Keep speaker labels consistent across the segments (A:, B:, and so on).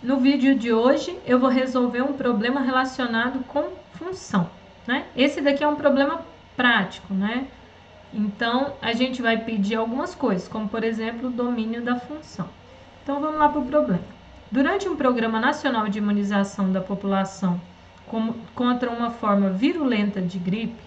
A: No vídeo de hoje eu vou resolver um problema relacionado com função, né? Esse daqui é um problema prático, né? Então a gente vai pedir algumas coisas, como por exemplo o domínio da função. Então vamos lá para o problema. Durante um programa nacional de imunização da população contra uma forma virulenta de gripe,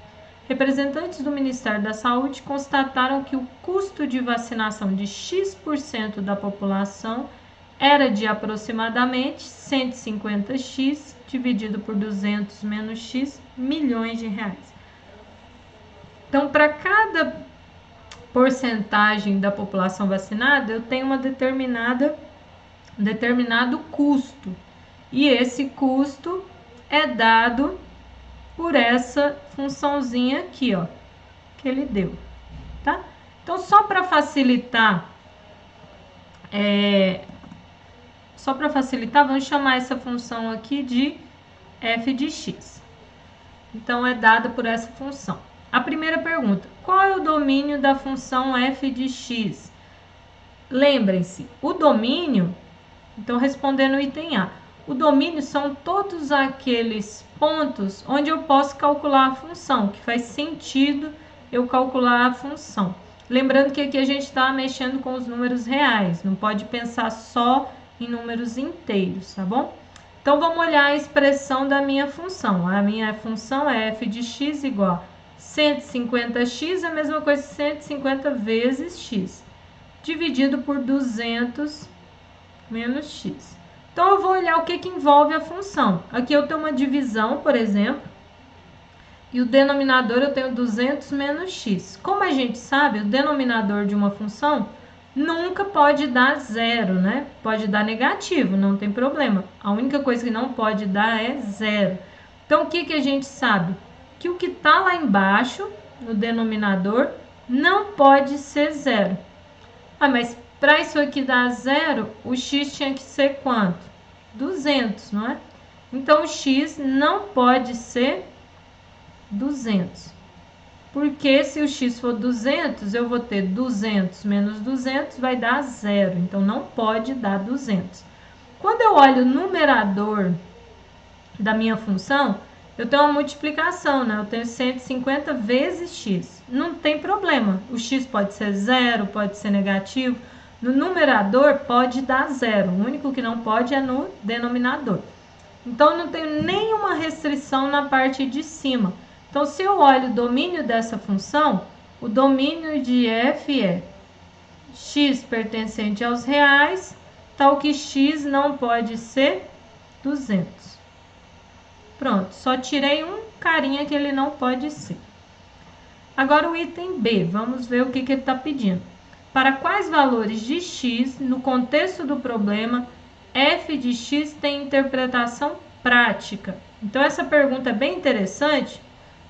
A: representantes do Ministério da Saúde constataram que o custo de vacinação de X% da população era de aproximadamente 150x dividido por 200 menos x milhões de reais. Então, para cada porcentagem da população vacinada, eu tenho um determinado custo. E esse custo é dado por essa funçãozinha aqui, ó, que ele deu, tá? Então, só para facilitar, vamos chamar essa função aqui de f de x. Então, é dada por essa função. A primeira pergunta, qual é o domínio da função f de x? Lembrem-se, o domínio, então respondendo o item A, o domínio são todos aqueles pontos onde eu posso calcular a função, que faz sentido eu calcular a função. Lembrando que aqui a gente está mexendo com os números reais, não pode pensar só em números inteiros, tá bom? Então, vamos olhar a expressão da minha função. A minha função é f de x igual a 150x, é a mesma coisa que 150 vezes x, dividido por 200 menos x. Então, eu vou olhar o que envolve a função. Aqui eu tenho uma divisão, por exemplo, e o denominador eu tenho 200 menos x. Como a gente sabe, o denominador de uma função nunca pode dar zero, né? Pode dar negativo, não tem problema. A única coisa que não pode dar é zero. Então, o que a gente sabe? Que o que está lá embaixo, no denominador, não pode ser zero. Ah, mas para isso aqui dar zero, o x tinha que ser quanto? 200, não é? Então, o x não pode ser 200. Porque se o x for 200, eu vou ter 200 menos 200, vai dar zero. Então, não pode dar 200. Quando eu olho o numerador da minha função, eu tenho uma multiplicação, né? Eu tenho 150 vezes x. Não tem problema. O x pode ser zero, pode ser negativo. No numerador pode dar zero. O único que não pode é no denominador. Então, eu não tenho nenhuma restrição na parte de cima. Então, se eu olho o domínio dessa função, o domínio de f é x pertencente aos reais, tal que x não pode ser 200. Pronto, só tirei um carinha que ele não pode ser. Agora o item B, vamos ver o que ele está pedindo. Para quais valores de x, no contexto do problema, f de x tem interpretação prática? Então, essa pergunta é bem interessante.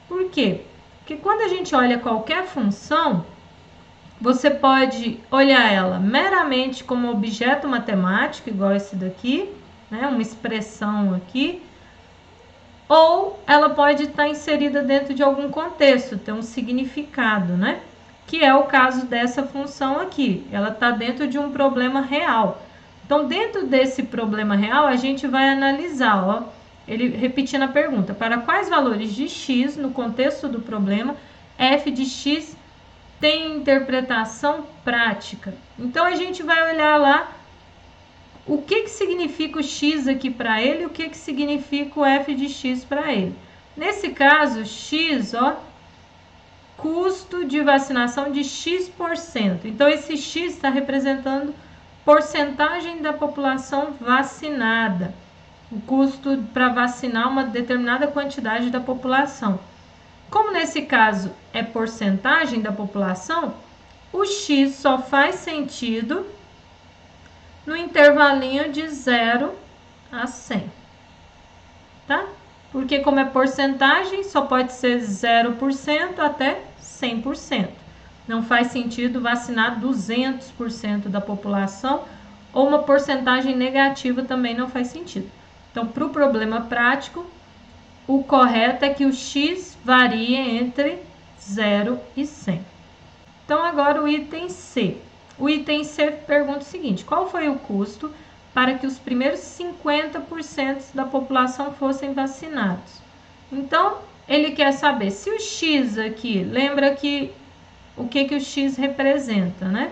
A: Por quê? Porque quando a gente olha qualquer função, você pode olhar ela meramente como objeto matemático, igual esse daqui, né? Uma expressão aqui, ou ela pode estar inserida dentro de algum contexto, ter um significado, né? Que é o caso dessa função aqui. Ela está dentro de um problema real. Então, dentro desse problema real, a gente vai analisar, ó, ele repetindo a pergunta, para quais valores de x, no contexto do problema, f de x tem interpretação prática. Então, a gente vai olhar lá o que significa o x aqui para ele e o que significa o f de x para ele. Nesse caso, x, ó, custo de vacinação de x%. Então, esse x está representando porcentagem da população vacinada. O custo para vacinar uma determinada quantidade da população. Como nesse caso é porcentagem da população, o x só faz sentido no intervalinho de 0 a 100. Tá? Porque como é porcentagem, só pode ser 0% até 100%. Não faz sentido vacinar 200% da população, ou uma porcentagem negativa também não faz sentido. Então, para o problema prático, o correto é que o x varia entre 0 e 100. Então, agora o item C. O item C pergunta o seguinte: qual foi o custo para que os primeiros 50% da população fossem vacinados. Então, ele quer saber se o X aqui, lembra que o que o X representa, né?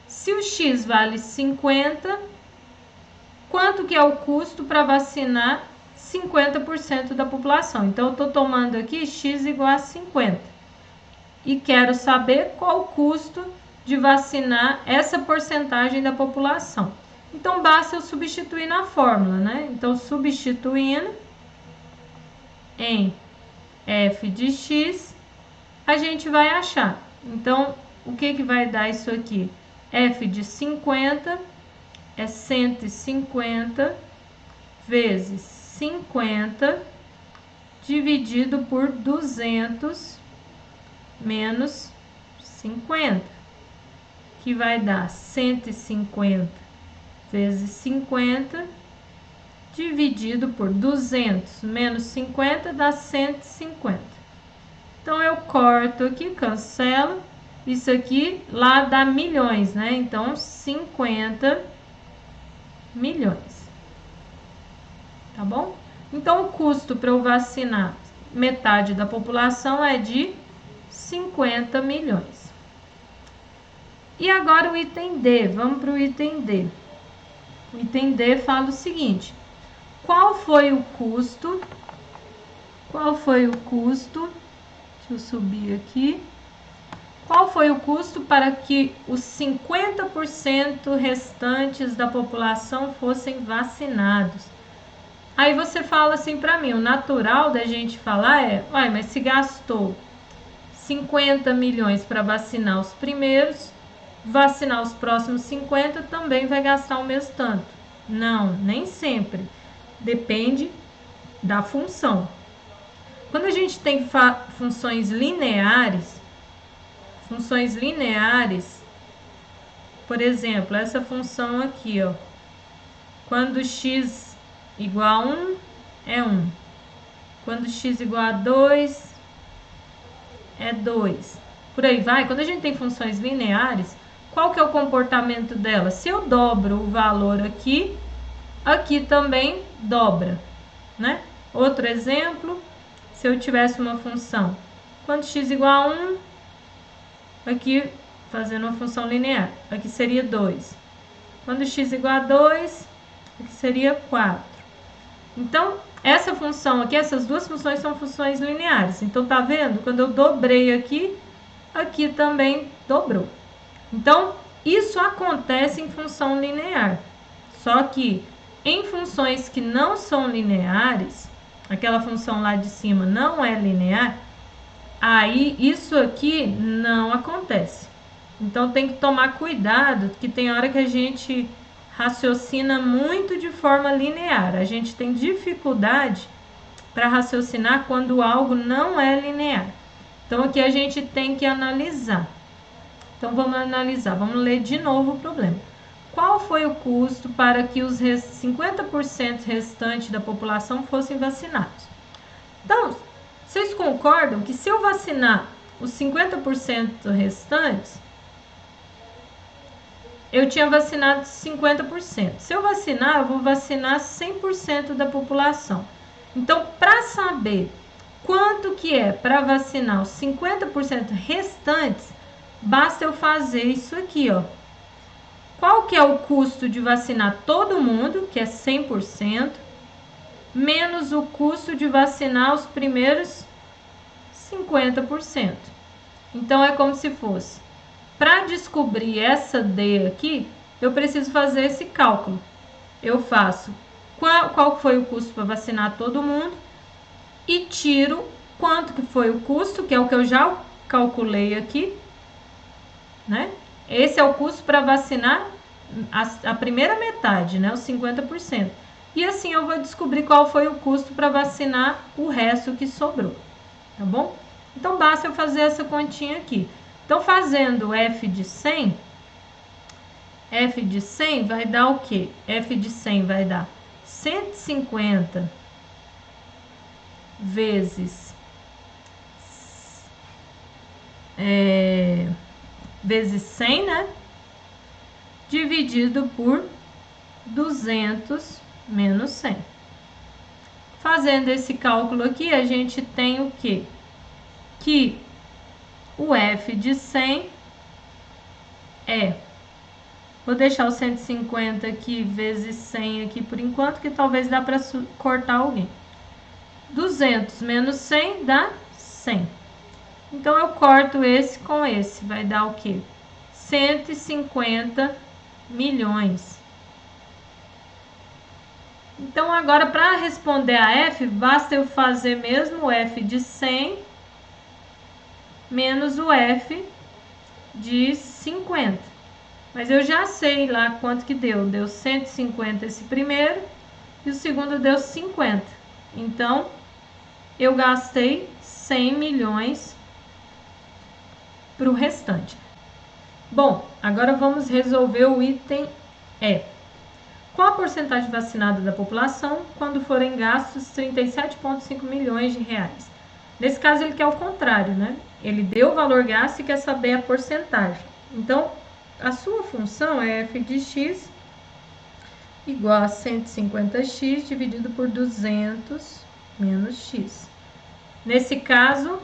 A: Se o X vale 50, quanto que é o custo para vacinar 50% da população? Então, eu estou tomando aqui X igual a 50. E quero saber qual o custo de vacinar essa porcentagem da população. Então, basta eu substituir na fórmula, né? Então, substituindo em f de x, a gente vai achar. Então, o que vai dar isso aqui? F de 50 é 150 vezes 50 dividido por 200 menos 50, que vai dar 150 vezes 50 dividido por 200 menos 50 dá 150. Então, eu corto aqui, cancelo. Isso aqui lá dá milhões, né? Então, 50 milhões. Tá bom? Então, o custo para eu vacinar metade da população é de 50 milhões. E agora o item D. Vamos para o item D. O item D fala o seguinte: qual foi o custo? Qual foi o custo? Deixa eu subir aqui. Qual foi o custo para que os 50% restantes da população fossem vacinados? Aí você fala assim para mim, o natural da gente falar é, uai, mas se gastou 50 milhões para vacinar os primeiros, vacinar os próximos 50 também vai gastar o mesmo tanto. Não, nem sempre. Depende da função. Quando a gente tem funções lineares, por exemplo, essa função aqui, ó, quando x igual a 1 é 1, quando x igual a 2 é 2, por aí vai. Quando a gente tem funções lineares, qual que é o comportamento dela? Se eu dobro o valor aqui, aqui também dobra, né? Outro exemplo, se eu tivesse uma função, quando x igual a 1, aqui fazendo uma função linear, aqui seria 2. Quando x igual a 2, aqui seria 4. Então, essa função aqui, essas duas funções são funções lineares. Então, tá vendo? Quando eu dobrei aqui, aqui também dobrou. Então, isso acontece em função linear. Só que em funções que não são lineares, aquela função lá de cima não é linear, aí isso aqui não acontece. Então tem que tomar cuidado, que tem hora que a gente raciocina muito de forma linear. A gente tem dificuldade para raciocinar quando algo não é linear. Então aqui a gente tem que analisar. Então vamos analisar, vamos ler de novo o problema. Qual foi o custo para que os 50% restantes da população fossem vacinados? Então, vocês concordam que se eu vacinar os 50% restantes, eu tinha vacinado 50%. Se eu vacinar, eu vou vacinar 100% da população. Então, para saber quanto que é para vacinar os 50% restantes, basta eu fazer isso aqui, ó. Qual que é o custo de vacinar todo mundo, que é 100%, menos o custo de vacinar os primeiros 50%. Então, é como se fosse, para descobrir essa D aqui, eu preciso fazer esse cálculo. Eu faço qual foi o custo para vacinar todo mundo e tiro quanto que foi o custo, que é o que eu já calculei aqui, né? Esse é o custo para vacinar a primeira metade, né? Os 50%. E assim eu vou descobrir qual foi o custo para vacinar o resto que sobrou, tá bom? Então, basta eu fazer essa continha aqui. Então, fazendo f de 100 vai dar o quê? F de 100 vai dar 150 vezes 100, né? Dividido por 200 menos 100. Fazendo esse cálculo aqui, a gente tem o quê? Que o f de 100 é... Vou deixar o 150 aqui vezes 100 aqui por enquanto, que talvez dá para cortar alguém. 200 menos 100 dá 100. Então, eu corto esse com esse. Vai dar o quê? 150 milhões. Então, agora, para responder a f, basta eu fazer mesmo o f de 100 menos o f de 50. Mas eu já sei lá quanto que deu. Deu 150 esse primeiro e o segundo deu 50. Então, eu gastei 100 milhões para o restante. Bom, agora vamos resolver o item E. Qual a porcentagem vacinada da população quando forem gastos 37,5 milhões de reais? Nesse caso, ele quer o contrário, né? Ele deu o valor gasto e quer saber a porcentagem. Então, a sua função é f de x igual a 150x dividido por 200 menos x. Nesse caso,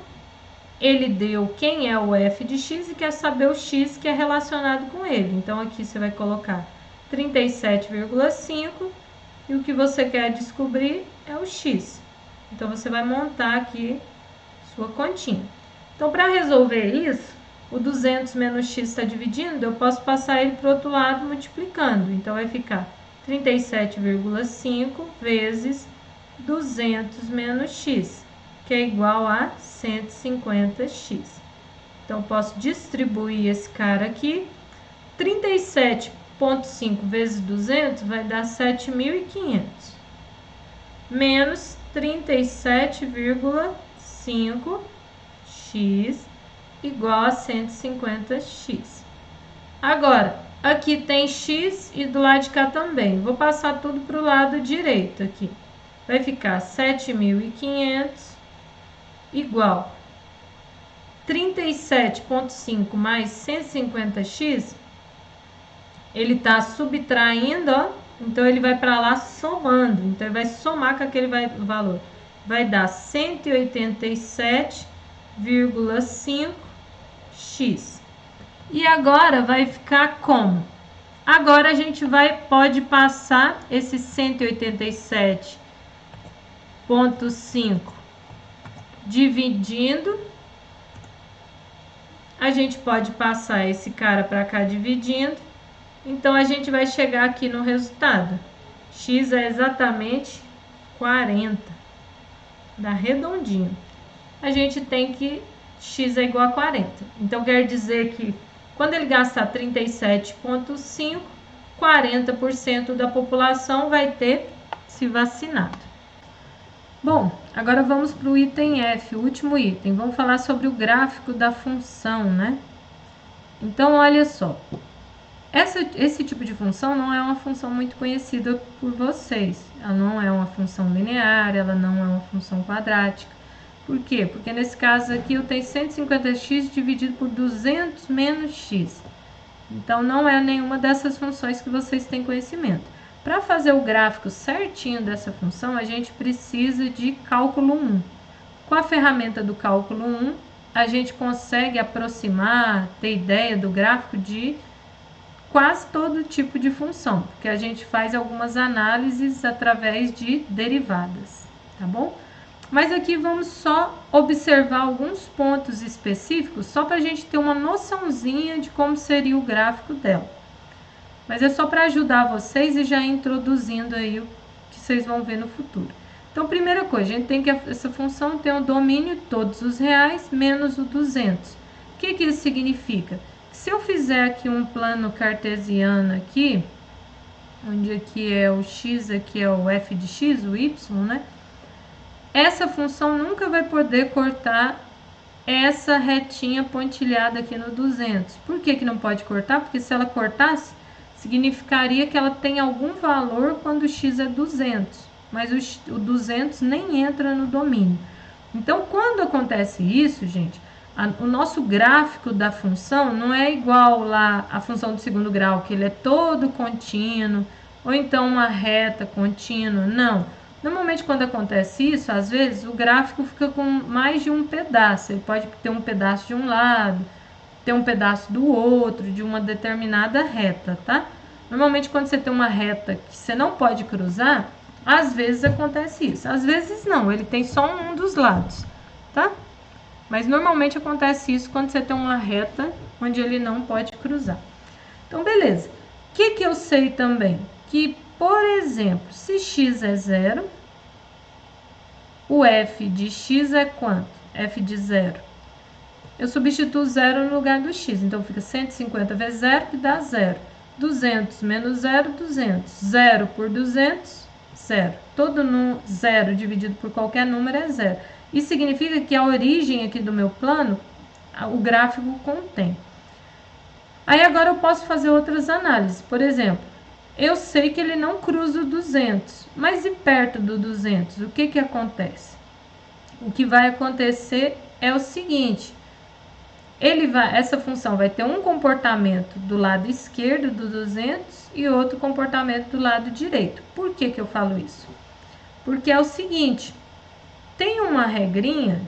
A: ele deu quem é o f de x e quer saber o x que é relacionado com ele. Então, aqui você vai colocar 37,5 e o que você quer descobrir é o x. Então, você vai montar aqui sua continha. Então, para resolver isso, o 200 menos x está dividindo, eu posso passar ele para o outro lado multiplicando. Então, vai ficar 37,5 vezes 200 menos x, que é igual a 150x. Então, posso distribuir esse cara aqui. 37,5 vezes 200 vai dar 7.500. Menos 37,5x igual a 150x. Agora, aqui tem x e do lado de cá também. Vou passar tudo para o lado direito aqui. Vai ficar 7.500 igual 37,5 mais 150x. Ele está subtraindo, ó. Então, ele vai para lá somando. Então, ele vai somar com aquele valor. Vai dar 187,5x. E agora vai ficar como? Agora a gente pode passar esse 187,5 dividindo. A gente pode passar esse cara para cá dividindo. Então, a gente vai chegar aqui no resultado. X é exatamente 40. Dá redondinho. A gente tem que x é igual a 40. Então, quer dizer que quando ele gastar 37,5, 40% da população vai ter se vacinado. Bom, agora vamos para o item F, o último item. Vamos falar sobre o gráfico da função, né? Então, olha só. Esse tipo de função não é uma função muito conhecida por vocês. Ela não é uma função linear, ela não é uma função quadrática. Por quê? Porque nesse caso aqui eu tenho 150x dividido por 200 menos x. Então, não é nenhuma dessas funções que vocês têm conhecimento. Para fazer o gráfico certinho dessa função, a gente precisa de cálculo 1. Com a ferramenta do cálculo 1, a gente consegue aproximar, ter ideia do gráfico de quase todo tipo de função, porque a gente faz algumas análises através de derivadas, tá bom? Mas aqui vamos só observar alguns pontos específicos, só para a gente ter uma noçãozinha de como seria o gráfico dela. Mas é só para ajudar vocês e já introduzindo aí o que vocês vão ver no futuro. Então, primeira coisa, a gente tem que essa função tem o domínio todos os reais menos o 200. O que isso significa? Se eu fizer aqui um plano cartesiano aqui, onde aqui é o x, aqui é o f de x, o y, né? Essa função nunca vai poder cortar essa retinha pontilhada aqui no 200. Por que não pode cortar? Porque se ela cortasse, significaria que ela tem algum valor quando o x é 200. Mas o 200 nem entra no domínio. Então, quando acontece isso, gente, o nosso gráfico da função não é igual lá à função do segundo grau, que ele é todo contínuo, ou então uma reta contínua. Não. Normalmente, quando acontece isso, às vezes o gráfico fica com mais de um pedaço. Ele pode ter um pedaço de um lado, ter um pedaço do outro, de uma determinada reta, tá? Normalmente, quando você tem uma reta que você não pode cruzar, às vezes acontece isso. Às vezes não, ele tem só um dos lados, tá? Mas normalmente acontece isso quando você tem uma reta onde ele não pode cruzar. Então, beleza. O que eu sei também? Que, por exemplo, se x é 0, o f de x é quanto? F de 0. Eu substituo 0 no lugar do x. Então, fica 150 vezes 0, que dá 0. 200 menos 0, 200. 0 por 200, 0. Todo 0 dividido por qualquer número é 0. Isso significa que a origem aqui do meu plano, o gráfico contém. Aí agora eu posso fazer outras análises. Por exemplo, eu sei que ele não cruza o 200, mas e perto do 200? O que acontece? O que vai acontecer é o seguinte: essa função vai ter um comportamento do lado esquerdo do 200 e outro comportamento do lado direito. Por que eu falo isso? Porque é o seguinte, tem uma regrinha,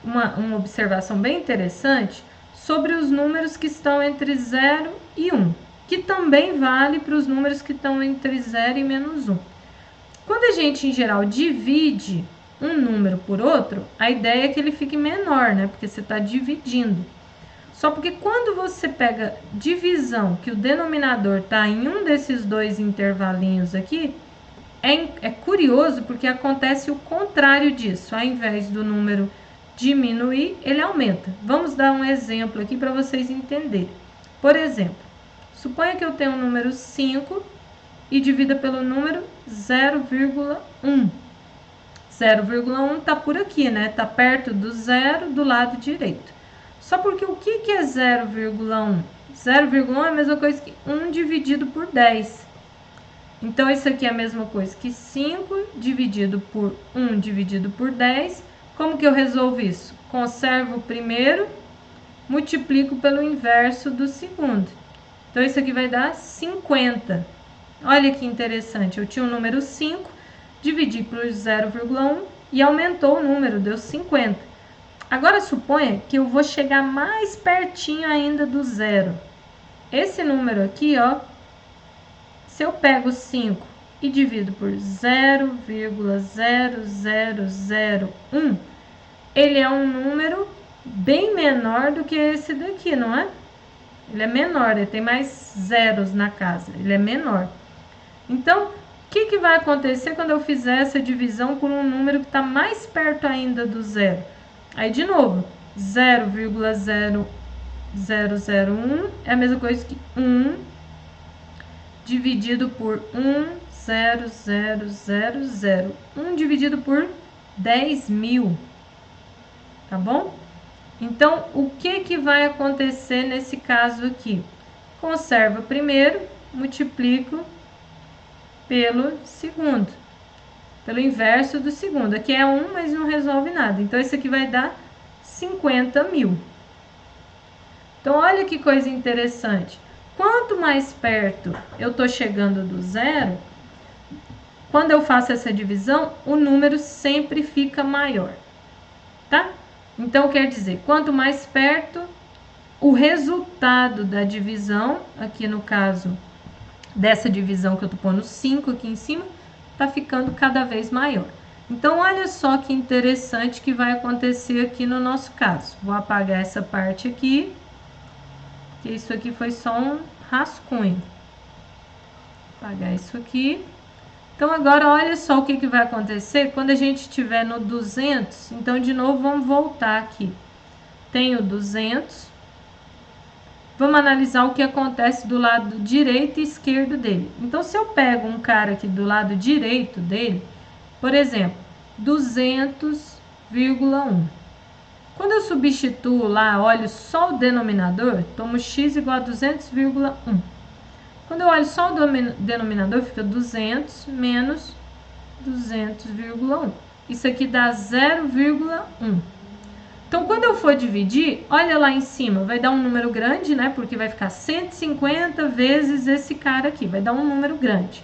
A: uma observação bem interessante sobre os números que estão entre 0 e 1, que também vale para os números que estão entre 0 e menos 1. Quando a gente, em geral, divide um número por outro, a ideia é que ele fique menor, né? Porque você está dividindo. Só porque quando você pega divisão, que o denominador está em um desses dois intervalinhos aqui, é curioso porque acontece o contrário disso. Ao invés do número diminuir, ele aumenta. Vamos dar um exemplo aqui para vocês entenderem. Por exemplo, suponha que eu tenho o número 5 e divida pelo número 0,1. 0,1 está por aqui, né? Está perto do zero do lado direito. Só porque o que é 0,1? 0,1 é a mesma coisa que 1 dividido por 10. Então, isso aqui é a mesma coisa que 5 dividido por 1 dividido por 10. Como que eu resolvo isso? Conservo o primeiro, multiplico pelo inverso do segundo. Então, isso aqui vai dar 50. Olha que interessante, eu tinha o número 5, dividi por 0,1 e aumentou o número, deu 50. Agora, suponha que eu vou chegar mais pertinho ainda do zero. Esse número aqui, ó, se eu pego 5 e divido por 0,0001, ele é um número bem menor do que esse daqui, não é? Ele é menor, ele tem mais zeros na casa, ele é menor. Então, o que vai acontecer quando eu fizer essa divisão por um número que está mais perto ainda do zero? Aí, de novo, 0,0001 é a mesma coisa que 1 dividido por 1,0000. 1 dividido por 10.000. Tá bom? Então, o que vai acontecer nesse caso aqui? Conserva primeiro, multiplico pelo segundo. Pelo inverso do segundo. Aqui é 1, mas não resolve nada. Então, isso aqui vai dar 50.000. Então, olha que coisa interessante. Quanto mais perto eu estou chegando do zero, quando eu faço essa divisão, o número sempre fica maior. Tá? Então, quer dizer, quanto mais perto, o resultado da divisão, aqui no caso dessa divisão que eu estou pondo 5 aqui em cima, está ficando cada vez maior. Então, olha só que interessante que vai acontecer aqui no nosso caso. Vou apagar essa parte aqui, que isso aqui foi só um rascunho. Vou apagar isso aqui. Então, agora, olha só o que vai acontecer quando a gente estiver no 200. Então, de novo, vamos voltar aqui. Tenho 200. Vamos analisar o que acontece do lado direito e esquerdo dele. Então, se eu pego um cara aqui do lado direito dele, por exemplo, 200,1. Quando eu substituo lá, olho só o denominador, tomo x igual a 200,1. Quando eu olho só o denominador, fica 200 menos 200,1. Isso aqui dá 0,1. Então, quando eu for dividir, olha lá em cima, vai dar um número grande, né? Porque vai ficar 150 vezes esse cara aqui, vai dar um número grande.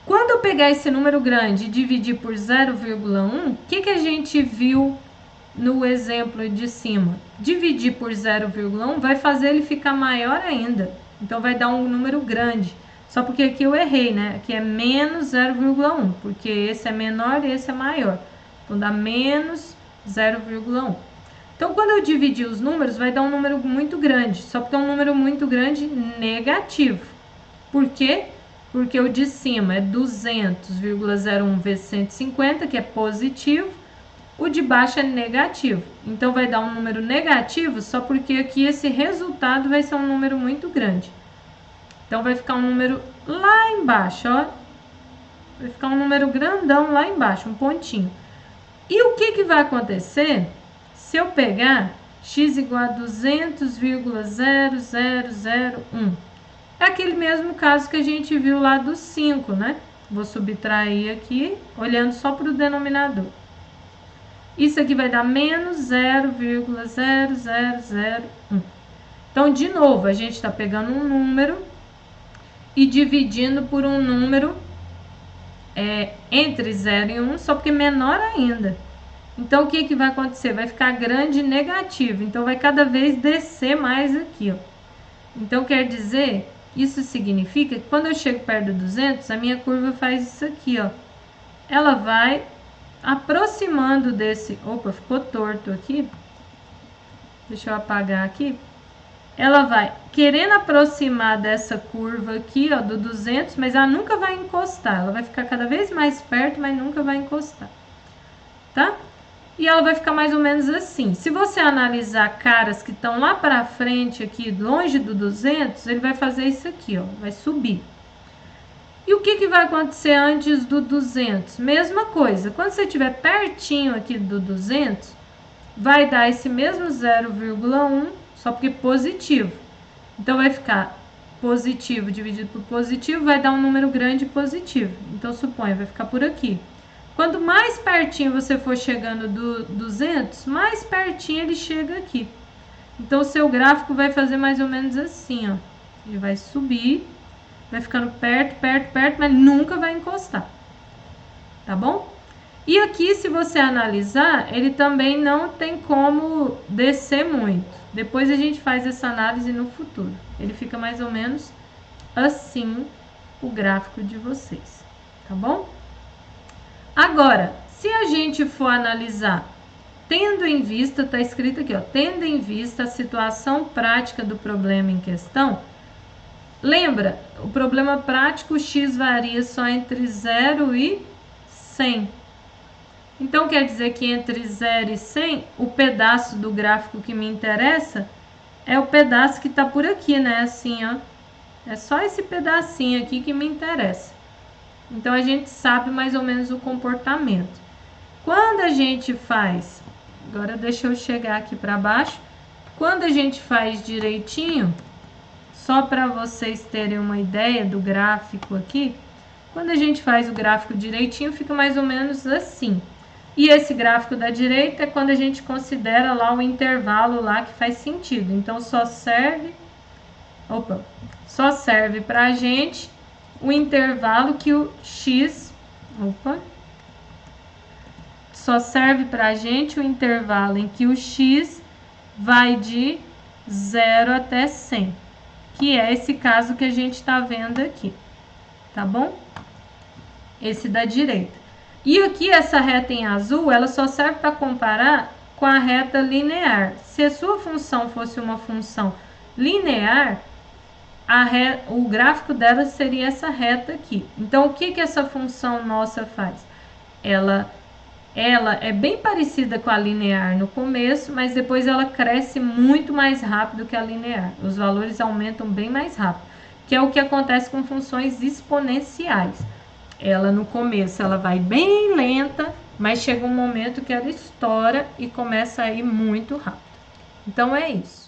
A: Quando eu pegar esse número grande e dividir por 0,1, o que a gente viu no exemplo de cima? Dividir por 0,1 vai fazer ele ficar maior ainda. Então, vai dar um número grande. Só porque aqui eu errei, né? Aqui é menos 0,1, porque esse é menor e esse é maior. Então, dá menos 0,1. Então, quando eu dividir os números, vai dar um número muito grande. Só porque é um número muito grande negativo. Por quê? Porque o de cima é 200,01 vezes 150, que é positivo. O de baixo é negativo. Então, vai dar um número negativo só porque aqui esse resultado vai ser um número muito grande. Então, vai ficar um número lá embaixo, ó. Vai ficar um número grandão lá embaixo, um pontinho. E o que vai acontecer se eu pegar x igual a 200,0001? É aquele mesmo caso que a gente viu lá do 5, né? Vou subtrair aqui, olhando só para o denominador. Isso aqui vai dar menos 0,0001. Então, de novo, a gente está pegando um número e dividindo por um número entre 0 e 1, só porque é menor ainda. Então, o que vai acontecer? Vai ficar grande e negativo. Então, vai cada vez descer mais aqui, ó. Então, quer dizer, isso significa que quando eu chego perto de 200, a minha curva faz isso aqui, ó. Ela vai aproximando desse... Opa, ficou torto aqui. Deixa eu apagar aqui. Ela vai querendo aproximar dessa curva aqui, ó, do 200, mas ela nunca vai encostar. Ela vai ficar cada vez mais perto, mas nunca vai encostar. Tá? E ela vai ficar mais ou menos assim. Se você analisar caras que estão lá para frente aqui, longe do 200, ele vai fazer isso aqui, ó, vai subir. E o que vai acontecer antes do 200? Mesma coisa. Quando você estiver pertinho aqui do 200, vai dar esse mesmo 0,1, só porque positivo. Então, vai ficar positivo dividido por positivo, vai dar um número grande positivo. Então, suponha, vai ficar por aqui. Quanto mais pertinho você for chegando do 200, mais pertinho ele chega aqui. Então, o seu gráfico vai fazer mais ou menos assim, ó. Ele vai subir, vai ficando perto, perto, perto, mas nunca vai encostar. Tá bom? E aqui, se você analisar, ele também não tem como descer muito. Depois a gente faz essa análise no futuro. Ele fica mais ou menos assim, o gráfico de vocês. Tá bom? Agora, se a gente for analisar, tendo em vista, tá escrito aqui, ó, tendo em vista a situação prática do problema em questão, lembra, o problema prático, o x varia só entre 0 e 100. Então, quer dizer que entre 0 e 100, o pedaço do gráfico que me interessa é o pedaço que tá por aqui, né? Assim, ó. É só esse pedacinho aqui que me interessa. Então, a gente sabe mais ou menos o comportamento. Quando a gente faz... Agora, deixa eu chegar aqui para baixo. Quando a gente faz direitinho, só para vocês terem uma ideia do gráfico aqui, quando a gente faz o gráfico direitinho, fica mais ou menos assim. E esse gráfico da direita é quando a gente considera lá o intervalo lá que faz sentido. Então, só serve para a gente o intervalo que o x... Só serve para a gente o intervalo em que o x vai de 0 até 100. Que é esse caso que a gente está vendo aqui. Tá bom? Esse da direita. E aqui, essa reta em azul, ela só serve para comparar com a reta linear. Se a sua função fosse uma função linear, o gráfico dela seria essa reta aqui. Então, o que essa função nossa faz? Ela é bem parecida com a linear no começo, mas depois ela cresce muito mais rápido que a linear. Os valores aumentam bem mais rápido, que é o que acontece com funções exponenciais. Ela no começo ela vai bem lenta, mas chega um momento que ela estoura e começa a ir muito rápido. Então é isso.